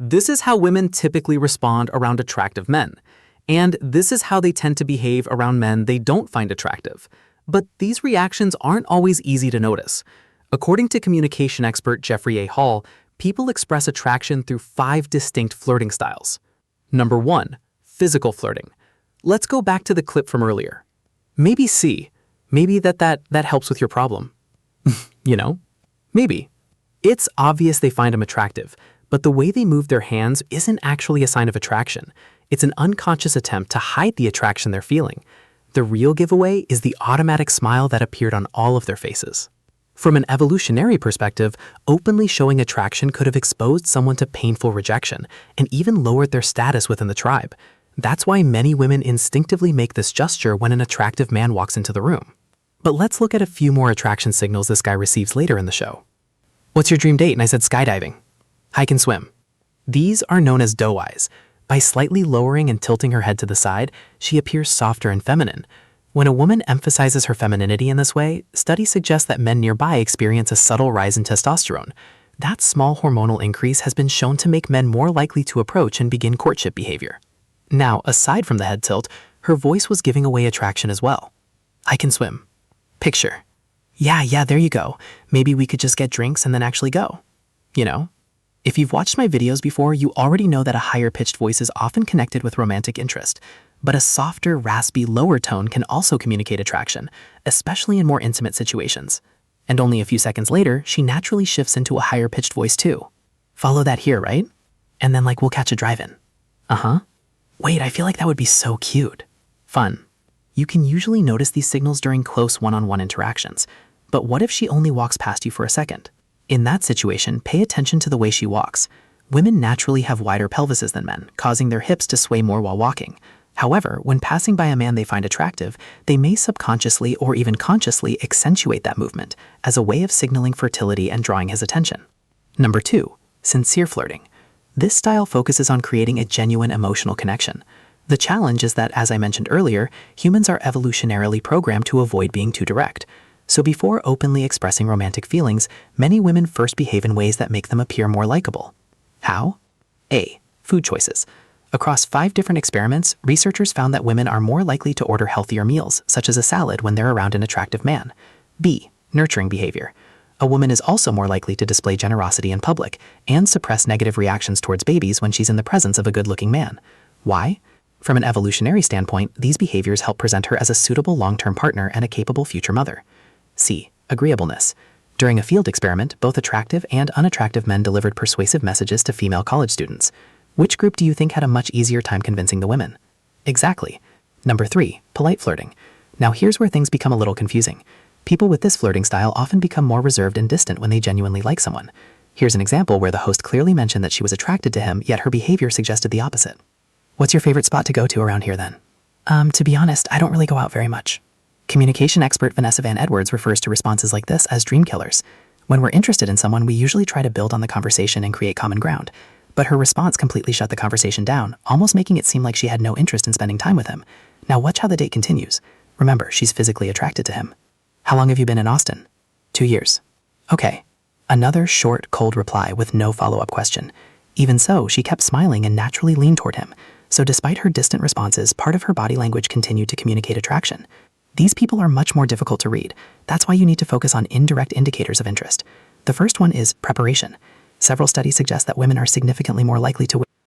This is how women typically respond around attractive men. And this is how they tend to behave around men they don't find attractive. But these reactions aren't always easy to notice. According to communication expert Jeffrey A. Hall, people express attraction through 5 distinct flirting styles. Number 1, physical flirting. Let's go back to the clip from earlier. Maybe C. Maybe that helps with your problem. You know? Maybe. It's obvious they find him attractive, but the way they move their hands isn't actually a sign of attraction. It's an unconscious attempt to hide the attraction they're feeling. The real giveaway is the automatic smile that appeared on all of their faces. From an evolutionary perspective, openly showing attraction could have exposed someone to painful rejection and even lowered their status within the tribe. That's why many women instinctively make this gesture when an attractive man walks into the room. But let's look at a few more attraction signals this guy receives later in the show. What's your dream date? And I said skydiving. Hike and swim. These are known as doe eyes. By slightly lowering and tilting her head to the side, she appears softer and feminine. When a woman emphasizes her femininity in this way, studies suggest that men nearby experience a subtle rise in testosterone. That small hormonal increase has been shown to make men more likely to approach and begin courtship behavior. Now, aside from the head tilt, her voice was giving away attraction as well. I can swim. Picture. Yeah, there you go. Maybe we could just get drinks and then actually go. You know? If you've watched my videos before, you already know that a higher-pitched voice is often connected with romantic interest. But a softer, raspy, lower tone can also communicate attraction, especially in more intimate situations. And only a few seconds later, she naturally shifts into a higher-pitched voice too. Follow that here, right? And then we'll catch a drive-in. Wait, I feel like that would be so cute. Fun. You can usually notice these signals during close one-on-one interactions. But what if she only walks past you for a second? In that situation, pay attention to the way she walks. Women naturally have wider pelvises than men, causing their hips to sway more while walking. However, when passing by a man they find attractive, they may subconsciously or even consciously accentuate that movement as a way of signaling fertility and drawing his attention. Number 2, sincere flirting. This style focuses on creating a genuine emotional connection. The challenge is that, as I mentioned earlier, humans are evolutionarily programmed to avoid being too direct. So before openly expressing romantic feelings, many women first behave in ways that make them appear more likable. How? A. Food choices. Across 5 different experiments, researchers found that women are more likely to order healthier meals, such as a salad, when they're around an attractive man. B. Nurturing behavior. A woman is also more likely to display generosity in public and suppress negative reactions towards babies when she's in the presence of a good-looking man. Why? From an evolutionary standpoint, these behaviors help present her as a suitable long-term partner and a capable future mother. C. Agreeableness. During a field experiment, both attractive and unattractive men delivered persuasive messages to female college students. Which group do you think had a much easier time convincing the women? Exactly. Number 3, polite flirting. Now here's where things become a little confusing. People with this flirting style often become more reserved and distant when they genuinely like someone. Here's an example where the host clearly mentioned that she was attracted to him, yet her behavior suggested the opposite. What's your favorite spot to go to around here then? To be honest, I don't really go out very much. Communication expert Vanessa Van Edwards refers to responses like this as dream killers. When we're interested in someone, we usually try to build on the conversation and create common ground. But her response completely shut the conversation down, almost making it seem like she had no interest in spending time with him. Now watch how the date continues. Remember, she's physically attracted to him. How long have you been in Austin? 2 years. Okay. Another short, cold reply with no follow-up question. Even so, she kept smiling and naturally leaned toward him. So despite her distant responses, part of her body language continued to communicate attraction. These people are much more difficult to read. That's why you need to focus on indirect indicators of interest. The first one is preparation. Several studies suggest that women are significantly more likely to